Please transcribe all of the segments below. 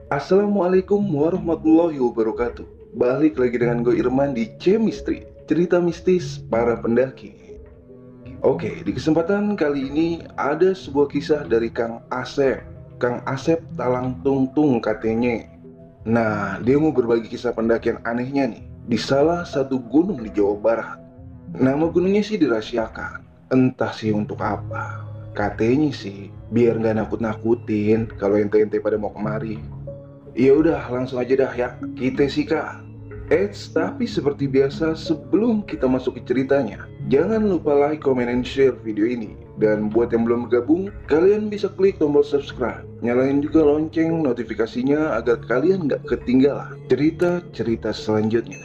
Assalamualaikum warahmatullahi wabarakatuh. Balik lagi dengan gue Irman di Chemistry, cerita mistis para pendaki. Oke, di kesempatan kali ini ada sebuah kisah dari Kang Asep. Kang Asep Talang Tung Tung katanya. Nah, dia mau berbagi kisah pendakian anehnya nih di salah satu gunung di Jawa Barat. Nama gunungnya sih dirahasiakan, entah sih untuk apa. Katanya sih biar nggak nakut-nakutin kalau ente-ente pada mau kemari. Ya udah, langsung aja dah ya, kita sikat. Tapi seperti biasa sebelum kita masuk ke ceritanya, jangan lupa like, comment, and share video ini. Dan buat yang belum bergabung, kalian bisa klik tombol subscribe. Nyalain juga lonceng notifikasinya agar kalian nggak ketinggalan cerita-cerita selanjutnya.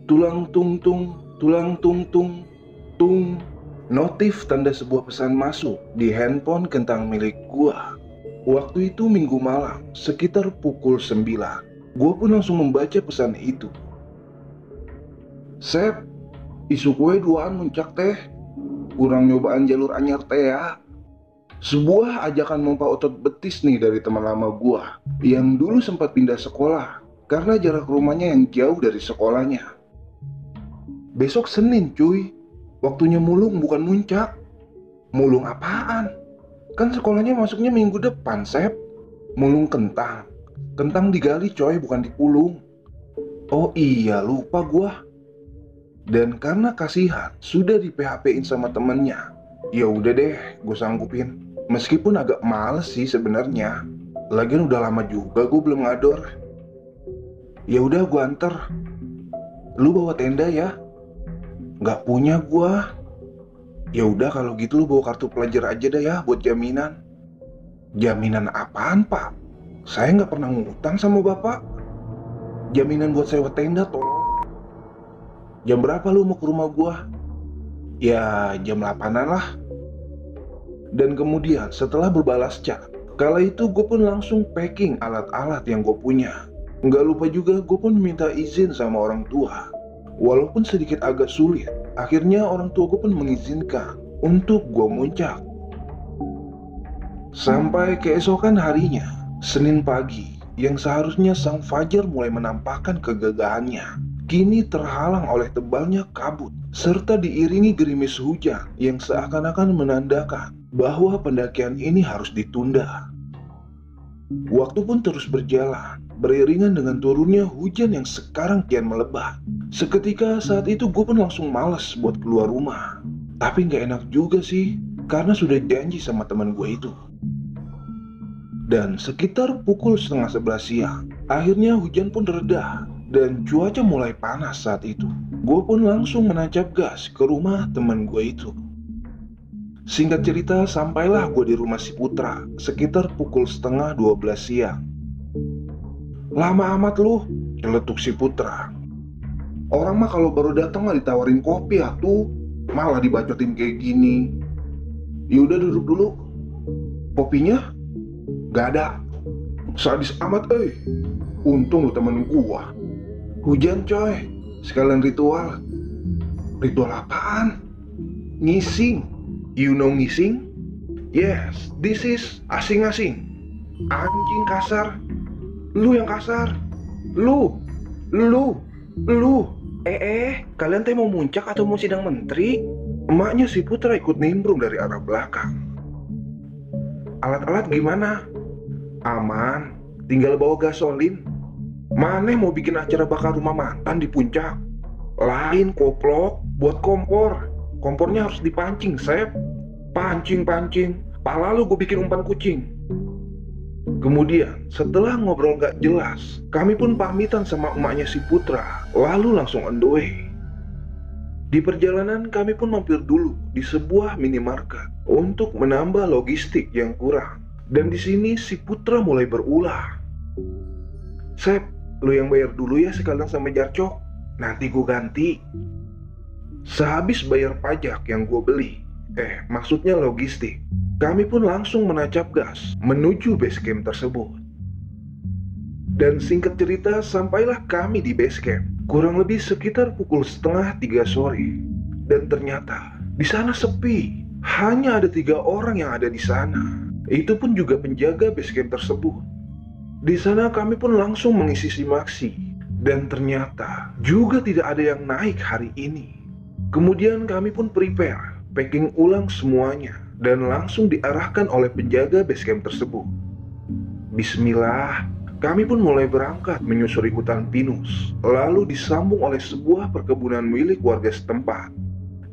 Tulang tung tung, tulang tung tung, tung. Notif tanda sebuah pesan masuk di handphone kentang milik gua. Waktu itu minggu malam, sekitar pukul 9. Gua pun langsung membaca pesan itu. Sep, isu kue duaan muncak teh. Kurang nyobaan jalur anyar teh ya. Sebuah ajakan mompa otot betis nih dari teman lama gua yang dulu sempat pindah sekolah karena jarak rumahnya yang jauh dari sekolahnya. Besok Senin cuy. Waktunya mulung bukan muncak. Mulung apaan? Kan sekolahnya masuknya minggu depan, Sep. Mulung kentang. Kentang digali coy, bukan dipulung. Oh iya, lupa gua. Dan karena kasihan, sudah di PHP-in sama temennya. Ya udah deh, gue sanggupin. Meskipun agak males sih sebenarnya. Lagian udah lama juga gue belum ngador. Ya udah gue anter. Lu bawa tenda ya? Gak punya gua. Ya udah kalau gitu lu bawa kartu pelajar aja dah ya buat jaminan. Jaminan apaan pak? Saya nggak pernah ngutang sama bapak. Jaminan buat sewa tenda tolong. Jam berapa lu mau ke rumah gua? Ya jam 8-an lah. Dan kemudian setelah berbalas chat, kala itu gue pun langsung packing alat-alat yang gue punya. Nggak lupa juga gue pun minta izin sama orang tua. Walaupun sedikit agak sulit, akhirnya orang tua gue pun mengizinkan untuk gue muncak. Sampai keesokan harinya, Senin pagi, yang seharusnya sang fajar mulai menampakkan kegagahannya, kini terhalang oleh tebalnya kabut, serta diiringi gerimis hujan yang seakan-akan menandakan bahwa pendakian ini harus ditunda. Waktu pun terus berjalan, beriringan dengan turunnya hujan yang sekarang kian melebat. Seketika saat itu gue pun langsung malas buat keluar rumah. Tapi gak enak juga sih, karena sudah janji sama teman gue itu. Dan sekitar pukul setengah 11 siang, akhirnya hujan pun reda dan cuaca mulai panas saat itu. Gue pun langsung menancap gas ke rumah teman gue itu. Singkat cerita, sampailah gue di rumah si Putra sekitar pukul setengah 12 siang. Lama amat lu, nyeletuk si Putra. Orang mah kalau baru datang mah ditawarin kopi atuh, malah dibacotin kayak gini. Yaudah duduk dulu. Kopinya? Gak ada. Sadis amat Untung lu temen gua. Hujan coy, sekalian ritual. Ritual apaan? Ngising. You know ngising? Yes, this is asing-asing. Anjing kasar. Lu yang kasar. Lu. Kalian teh mau muncak atau mau sidang menteri? Emaknya si Putra ikut nimbrung dari arah belakang. Alat-alat gimana? Aman, tinggal bawa gasolin. Maneh mau bikin acara bakar rumah mantan di puncak? Lain koplok, buat kompor. Kompornya harus dipancing, Sep. Pancing. Pala lu gue bikin umpan kucing. Kemudian, setelah ngobrol gak jelas, kami pun pamitan sama emaknya si Putra, lalu langsung on the way. Di perjalanan kami pun mampir dulu di sebuah minimarket untuk menambah logistik yang kurang. Dan di sini si Putra mulai berulah. Sep, lu yang bayar dulu ya sekalian sama Jarcok. Nanti gue ganti. Sehabis bayar pajak yang gue beli, maksudnya logistik, kami pun langsung menancap gas menuju base camp tersebut. Dan singkat cerita, sampailah kami di base camp kurang lebih sekitar pukul setengah 3 sore. Dan ternyata di sana sepi, Hanya ada 3 orang yang ada di sana. Itu pun juga penjaga base camp tersebut. Di sana kami pun langsung mengisi simaksi. Dan ternyata juga tidak ada yang naik hari ini. Kemudian kami pun prepare, packing ulang semuanya, dan langsung diarahkan oleh penjaga base camp tersebut. Bismillah, kami pun mulai berangkat menyusuri hutan pinus, lalu disambung oleh sebuah perkebunan milik warga setempat.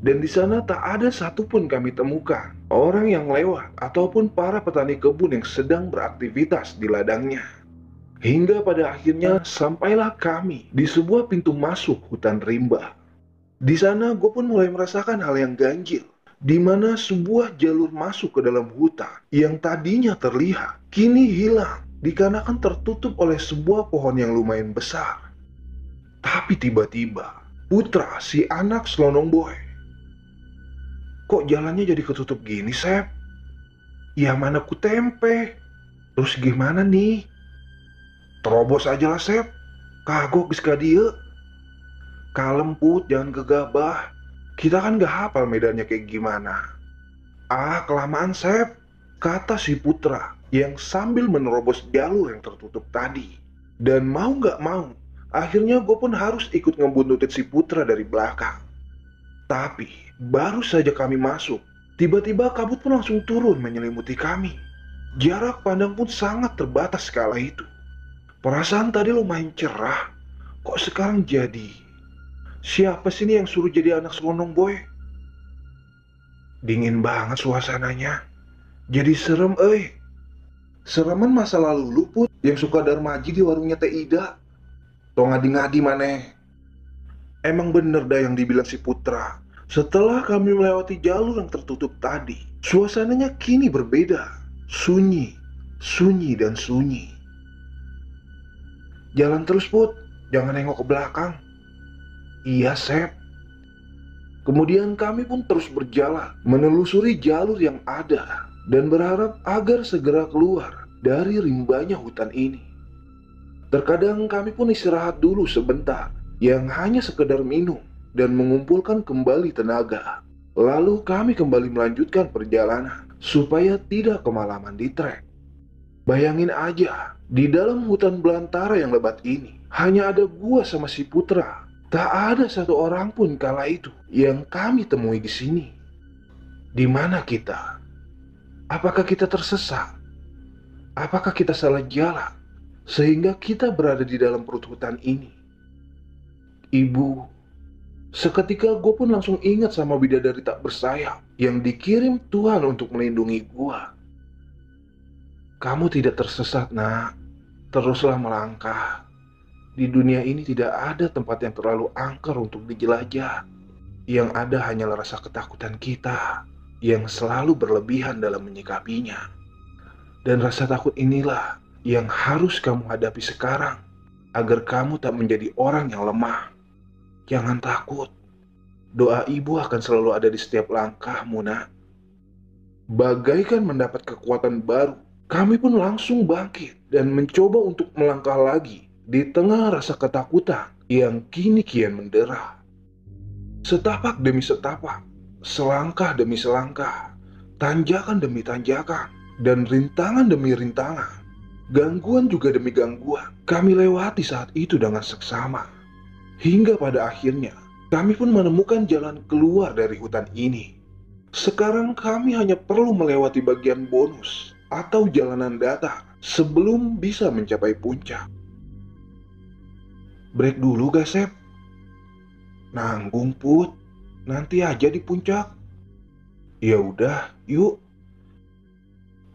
Dan di sana tak ada satupun kami temukan orang yang lewat ataupun para petani kebun yang sedang beraktivitas di ladangnya. Hingga pada akhirnya sampailah kami di sebuah pintu masuk hutan rimba. Di sana gue pun mulai merasakan hal yang ganjil, di mana sebuah jalur masuk ke dalam hutan yang tadinya terlihat kini hilang dikarenakan tertutup oleh sebuah pohon yang lumayan besar. Tapi tiba-tiba Putra, si anak selonong boy, kok jalannya jadi ketutup gini, Sep? Ya mana ku tempe. Terus gimana nih? Terobos aja lah, Sep. Kagok geus ka dieu. Kalem Put, jangan gegabah. Kita kan gak hafal medannya kayak gimana. Ah, kelamaan, Sep, kata si Putra yang sambil menerobos jalur yang tertutup tadi. Dan mau gak mau, akhirnya gue pun harus ikut ngebuntutin si Putra dari belakang. Tapi baru saja kami masuk, tiba-tiba kabut pun langsung turun menyelimuti kami. Jarak pandang pun sangat terbatas kala itu. Perasaan tadi lumayan cerah, kok sekarang jadi? Siapa sih ini yang suruh jadi anak selonong boy? Dingin banget suasananya. Jadi serem, Sereman masa lalu lu, Put, yang suka darmaji di warungnya Teh Ida. Tong ngadi-ngadi maneh. Emang bener dah yang dibilang si Putra. Setelah kami melewati jalur yang tertutup tadi, suasananya kini berbeda. Sunyi, sunyi dan sunyi. Jalan terus, Put, jangan nengok ke belakang. Iya, Sep. Kemudian kami pun terus berjalan, menelusuri jalur yang ada, dan berharap agar segera keluar dari rimbanya hutan ini. Terkadang kami pun istirahat dulu sebentar, yang hanya sekedar minum dan mengumpulkan kembali tenaga. Lalu kami kembali melanjutkan perjalanan, supaya tidak kemalaman di trek. Bayangin aja, di dalam hutan belantara yang lebat ini, hanya ada gua sama si Putra. Tak ada satu orang pun kala itu yang kami temui di sini. Di mana kita? Apakah kita tersesat? Apakah kita salah jalan sehingga kita berada di dalam perut hutan ini? Ibu, seketika gue pun langsung ingat sama bidadari tak bersayap yang dikirim Tuhan untuk melindungi gua. Kamu tidak tersesat, Nak. Teruslah melangkah. Di dunia ini tidak ada tempat yang terlalu angker untuk dijelajah. Yang ada hanyalah rasa ketakutan kita yang selalu berlebihan dalam menyikapinya. Dan rasa takut inilah yang harus kamu hadapi sekarang, agar kamu tak menjadi orang yang lemah. Jangan takut. Doa ibu akan selalu ada di setiap langkahmu, Nak. Bagaikan mendapat kekuatan baru, kami pun langsung bangkit dan mencoba untuk melangkah lagi di tengah rasa ketakutan yang kini kian mendera. Setapak demi setapak, selangkah demi selangkah, tanjakan demi tanjakan, dan rintangan demi rintangan, gangguan juga demi gangguan, kami lewati saat itu dengan seksama. Hingga pada akhirnya, kami pun menemukan jalan keluar dari hutan ini. Sekarang kami hanya perlu melewati bagian bonus atau jalanan datar sebelum bisa mencapai puncak. Break dulu guys, Sep. Nanggung, Put. Nanti aja di puncak. Ya udah, yuk.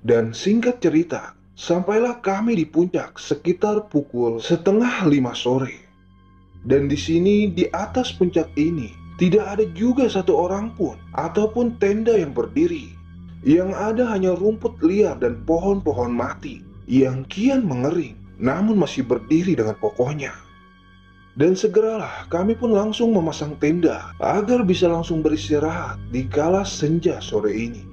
Dan singkat cerita, sampailah kami di puncak sekitar pukul 4:30 sore. Dan di sini, di atas puncak ini, tidak ada juga satu orang pun ataupun tenda yang berdiri. Yang ada hanya rumput liar dan pohon-pohon mati yang kian mengering, namun masih berdiri dengan kokohnya. Dan segeralah kami pun langsung memasang tenda agar bisa langsung beristirahat di kala senja sore ini.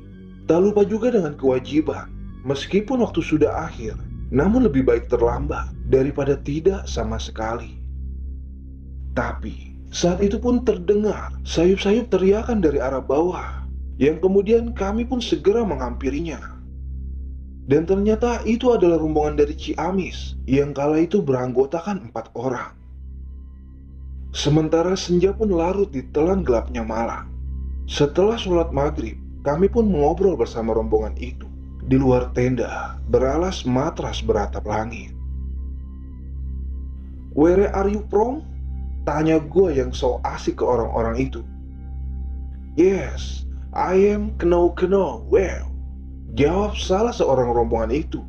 Tak lupa juga dengan kewajiban, meskipun waktu sudah akhir, namun lebih baik terlambat daripada tidak sama sekali. Tapi saat itu pun terdengar sayup-sayup teriakan dari arah bawah. yang kemudian kami pun segera menghampirinya. Dan ternyata itu adalah rombongan dari Ciamis yang kala itu beranggotakan 4 orang. Sementara senja pun larut di telan gelapnya malam. Setelah sholat maghrib, kami pun mengobrol bersama rombongan itu di luar tenda beralas matras beratap langit. "Where are you from?" tanya gue yang so asik ke orang-orang itu. "Yes, I am Keno. Well," jawab salah seorang rombongan itu.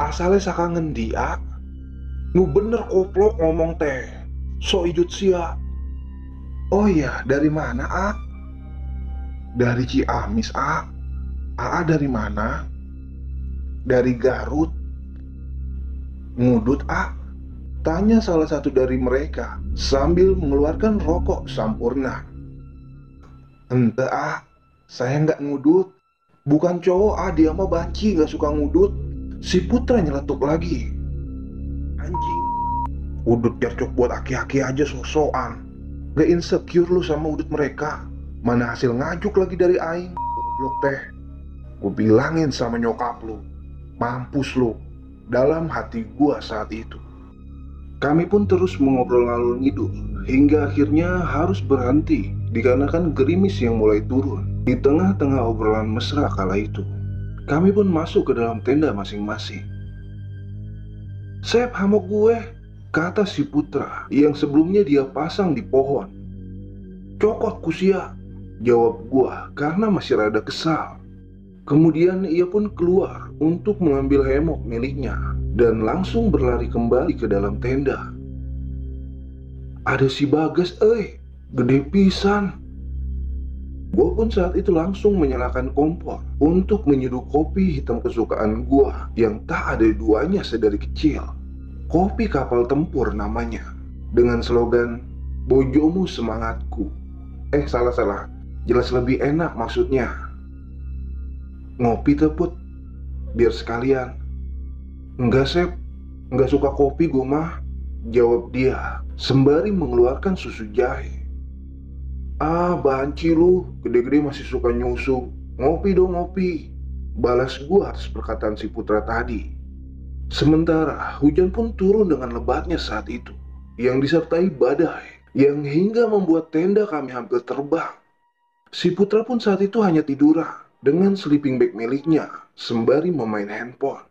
"Asalnya saka ngendi, ak? Nu bener koplok ngomong teh. So idut sia." "Oh iya, dari mana, ak?" "Dari Ciamis, ak." "Aa dari mana?" "Dari Garut." "Ngudut, ak?" tanya salah satu dari mereka sambil mengeluarkan rokok sampurna. "Ente, ah, saya nggak ngudut. Bukan cowok, ah, dia mah banci nggak suka ngudut." Si Putra nyeletuk lagi. "Anjing, udut jarcok buat aki-aki aja sosokan. Gak insecure lu sama udut mereka. Mana hasil ngajuk lagi dari aing, goblok teh. Gue bilangin sama nyokap lu, mampus lu." Dalam hati gua saat itu. Kami pun terus mengobrol ngalur ngidul hingga akhirnya harus berhenti dikarenakan gerimis yang mulai turun. Di tengah-tengah obrolan mesra kala itu, kami pun masuk ke dalam tenda masing-masing. "Sep, hamok gue," kata si Putra yang sebelumnya dia pasang di pohon. "Cokot kusia," jawab gua karena masih rada kesal. Kemudian ia pun keluar untuk mengambil hemok miliknya dan langsung berlari kembali ke dalam tenda. "Ada si Bagas, gede pisan." Gue pun saat itu langsung menyalakan kompor untuk menyeduh kopi hitam kesukaan gue yang tak ada duanya sedari kecil. Kopi kapal tempur namanya, dengan slogan "Bojomu semangatku." Salah, jelas lebih enak maksudnya. "Ngopi teput, biar sekalian." "Enggak, Sep, enggak suka kopi gue mah," jawab dia sembari mengeluarkan susu jahe. "Ah, banci lu, gede-gede masih suka nyusu. Ngopi dong, ngopi," balas gua atas perkataan si Putra tadi. Sementara hujan pun turun dengan lebatnya saat itu, yang disertai badai yang hingga membuat tenda kami hampir terbang. Si Putra pun saat itu hanya tiduran dengan sleeping bag miliknya sembari memain handphone.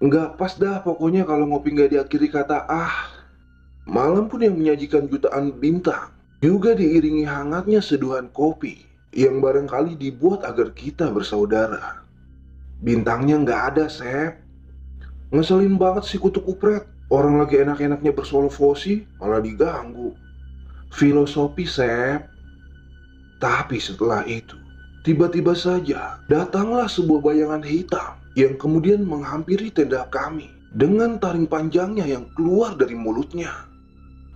Nggak pas dah pokoknya kalau ngopi nggak diakhiri kata ah. Malam pun yang menyajikan jutaan bintang juga diiringi hangatnya seduhan kopi yang barangkali dibuat agar kita bersaudara. Bintangnya nggak ada, Sep. Ngeselin banget si kutu kupret. Orang lagi enak-enaknya bersolofosi malah diganggu. Filosofi, Sep. Tapi setelah itu, tiba-tiba saja datanglah sebuah bayangan hitam yang kemudian menghampiri tenda kami dengan taring panjangnya yang keluar dari mulutnya.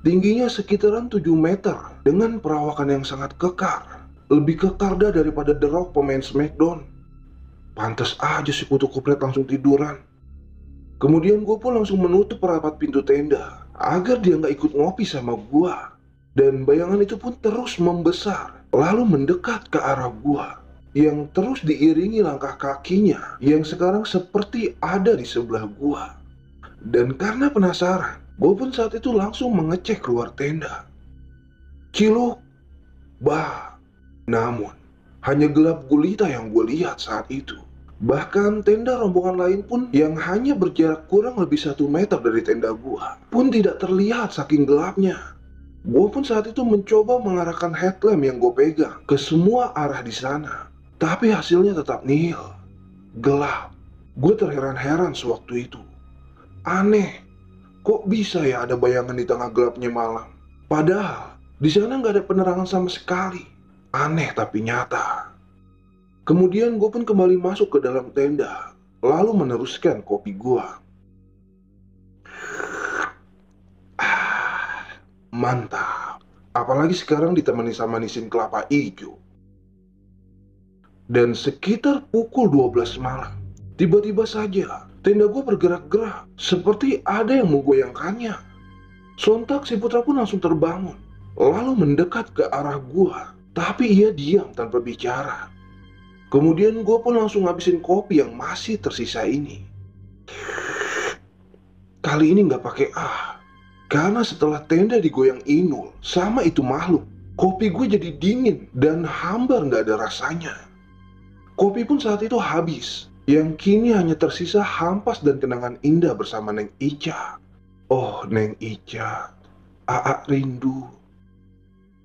Tingginya sekitaran 7 meter dengan perawakan yang sangat kekar. Lebih kekar dah daripada The Rock pemain Smackdown. Pantes aja si kutu kupret langsung tiduran. Kemudian gue pun langsung menutup rapat pintu tenda agar dia gak ikut ngopi sama gue. Dan bayangan itu pun terus membesar lalu mendekat ke arah gue, yang terus diiringi langkah kakinya yang sekarang seperti ada di sebelah gue. Dan karena penasaran, gue pun saat itu langsung mengecek keluar tenda. Ciluk, bah. Namun, hanya gelap gulita yang gue lihat saat itu. Bahkan tenda rombongan lain pun yang hanya berjarak kurang lebih 1 meter dari tenda gue pun tidak terlihat saking gelapnya. Gue pun saat itu mencoba mengarahkan headlamp yang gue pegang ke semua arah di sana. Tapi hasilnya tetap nihil. Gelap. Gue terheran-heran sewaktu itu. Aneh, kok bisa ya ada bayangan di tengah gelapnya malam? Padahal di sana nggak ada penerangan sama sekali. Aneh tapi nyata. Kemudian gue pun kembali masuk ke dalam tenda, lalu meneruskan kopi gue. Mantap. Apalagi sekarang ditemani sama nisin kelapa hijau. Dan sekitar pukul 12 malam, tiba-tiba saja tenda gue bergerak-gerak seperti ada yang menggoyangkannya. Sontak si Putra pun langsung terbangun, lalu mendekat ke arah gua, tapi ia diam tanpa bicara. Kemudian gua pun langsung ngabisin kopi yang masih tersisa ini. Kali ini nggak pakai karena setelah tenda digoyang Inul sama itu makhluk, kopi gue jadi dingin dan hambar nggak ada rasanya. Kopi pun saat itu habis, yang kini hanya tersisa hampas dan kenangan indah bersama Neng Ica. Oh, Neng Ica, Aa rindu.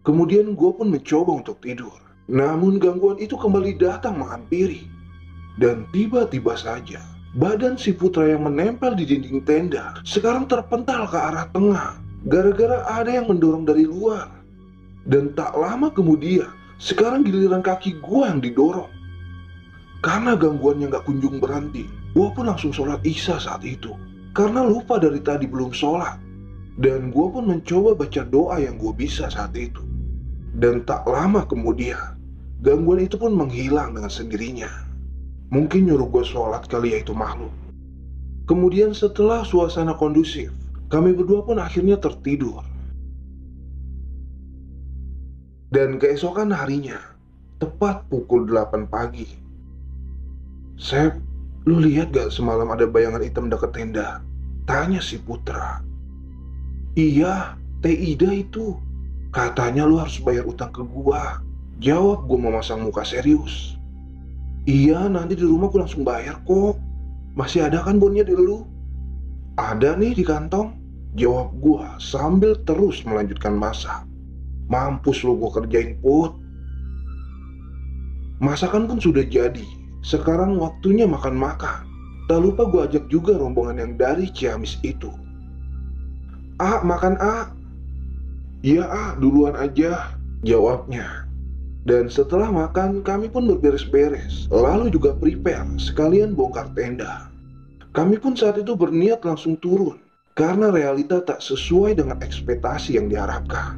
Kemudian gue pun mencoba untuk tidur, namun gangguan itu kembali datang menghampiri. Dan tiba-tiba saja, badan si Putra yang menempel di dinding tenda sekarang terpental ke arah tengah, gara-gara ada yang mendorong dari luar. Dan tak lama kemudian, sekarang giliran kaki gua yang didorong. Karena gangguannya gak kunjung berhenti, gua pun langsung sholat isya saat itu. Karena lupa dari tadi belum sholat. Dan gua pun mencoba baca doa yang gua bisa saat itu. Dan tak lama kemudian, gangguan itu pun menghilang dengan sendirinya. Mungkin nyuruh gue sholat kali ya itu makhluk. Kemudian setelah suasana kondusif, kami berdua pun akhirnya tertidur. Dan keesokan harinya, tepat pukul 8 pagi. Sep, lu lihat gak semalam ada bayangan hitam dekat tenda? Tanya si Putra. Iya, Teh Ida itu. Katanya lu harus bayar utang ke gua. Jawab gua memasang muka serius. Iya, nanti di rumah gue langsung bayar kok. Masih ada kan bonnya di lu? Ada nih di kantong, jawab gue sambil terus melanjutkan masak. Mampus lu gue kerjain, Put. Masakan pun sudah jadi. Sekarang waktunya makan-makan. Tak lupa gue ajak juga rombongan yang dari Ciamis itu. Makan Iya duluan aja, jawabnya. Dan setelah makan, kami pun berberes-beres, lalu juga prepare, sekalian bongkar tenda. Kami pun saat itu berniat langsung turun, karena realita tak sesuai dengan ekspektasi yang diharapkan.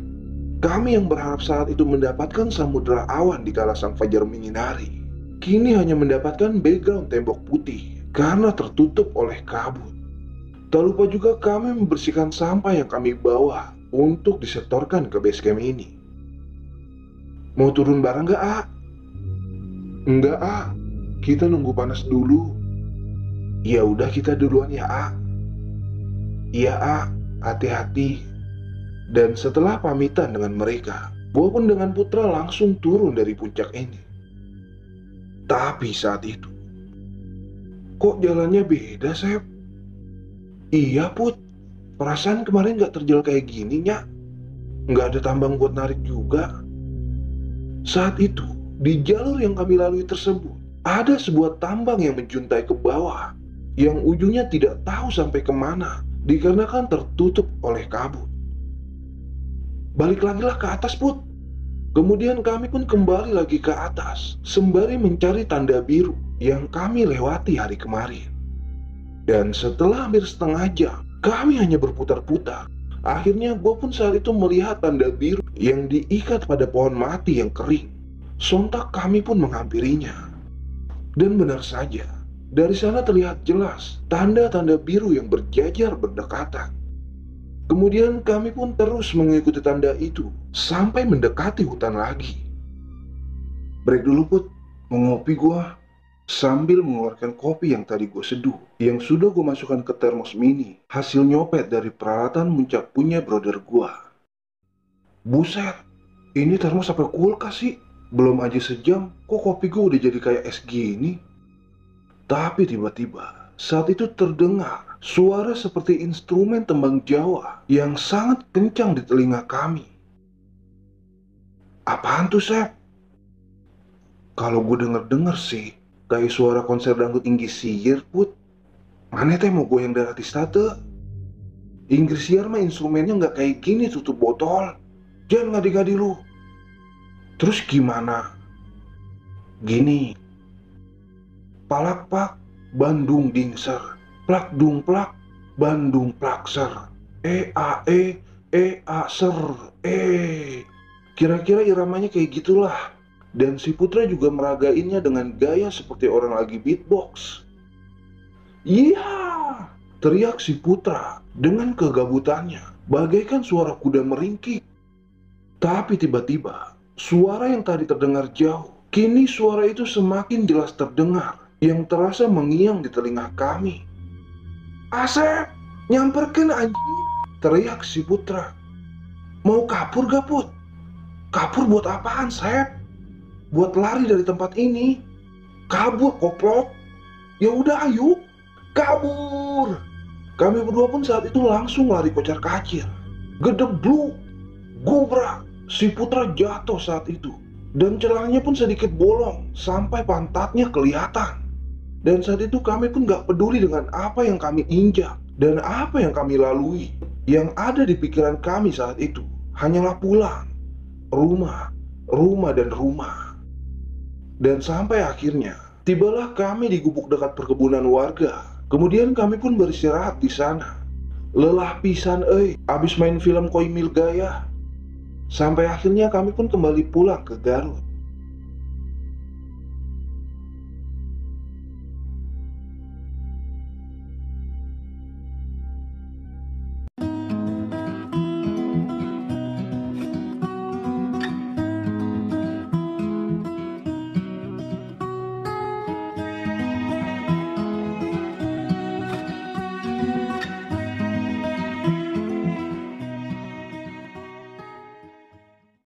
Kami yang berharap saat itu mendapatkan samudera awan di kala sang fajar menyinari, kini hanya mendapatkan background tembok putih, karena tertutup oleh kabut. Tak lupa juga kami membersihkan sampah yang kami bawa, untuk disetorkan ke base camp ini. Mau turun bareng gak, Enggak, kita nunggu panas dulu. Ya udah kita duluan ya, Iya, hati-hati. Dan setelah pamitan dengan mereka, gua pun dengan Putra langsung turun dari puncak ini. Tapi saat itu, kok jalannya beda, Sep? Iya, Put. Perasaan kemarin gak terjal kayak gini, Nyak. Gak ada tambang buat narik juga. Saat itu, di jalur yang kami lalui tersebut, ada sebuah tambang yang menjuntai ke bawah, yang ujungnya tidak tahu sampai kemana, dikarenakan tertutup oleh kabut. Balik lagi lah ke atas, Put. Kemudian kami pun kembali lagi ke atas, sembari mencari tanda biru yang kami lewati hari kemarin. Dan setelah hampir setengah jam, kami hanya berputar-putar. Akhirnya gue pun saat itu melihat tanda biru yang diikat pada pohon mati yang kering. Sontak kami pun menghampirinya. Dan benar saja, dari sana terlihat jelas tanda-tanda biru yang berjajar berdekatan. Kemudian kami pun terus mengikuti tanda itu sampai mendekati hutan lagi. Break dulu, Put, mau ngopi gua. Sambil mengeluarkan kopi yang tadi gue seduh, yang sudah gue masukkan ke termos mini, hasil nyopet dari peralatan muncak punya brother gue. Buset, ini termos apa kulkas sih? Belum aja sejam, kok kopi gue udah jadi kayak es gini? Tapi tiba-tiba, saat itu terdengar suara seperti instrumen tembang Jawa yang sangat kencang di telinga kami. Apaan tuh, Sep? Kalau gue denger-denger sih, kayak suara konser dangdut Inggris Siar, Put. Mana teh mau goyang dari atas tante? Inggris Siar mah instrumennya nggak kayak gini tutup botol. Jangan ngadi-ngadi lu. Terus gimana? Gini. Palak pak, Bandung dingser. Plak dung plak, Bandung plakser. A ser. Kira-kira iramanya kayak gitulah. Dan si Putra juga meragainnya dengan gaya seperti orang lagi beatbox. Iya, teriak si Putra dengan kegabutannya, bagaikan suara kuda meringkik. Tapi tiba-tiba, suara yang tadi terdengar jauh, kini suara itu semakin jelas terdengar, yang terasa mengiang di telinga kami. "Asep, nyamperkan anjing!" teriak si Putra. "Mau kabur gak, Put?" "Kabur buat apaan, Sep?" "Buat lari dari tempat ini." "Kabur, koplok." "Ya udah, ayo, kabur." Kami berdua pun saat itu langsung lari kocar-kacir. Gedebluk, gubrak, si Putra jatuh saat itu. Dan celahnya pun sedikit bolong sampai pantatnya kelihatan. Dan saat itu kami pun gak peduli dengan apa yang kami injak dan apa yang kami lalui. Yang ada di pikiran kami saat itu hanyalah pulang, rumah, rumah dan rumah. Dan sampai akhirnya tibalah kami di gubuk dekat perkebunan warga. Kemudian kami pun beristirahat di sana. Lelah pisan abis main film Koimil Gaya. Sampai akhirnya kami pun kembali pulang ke Garut.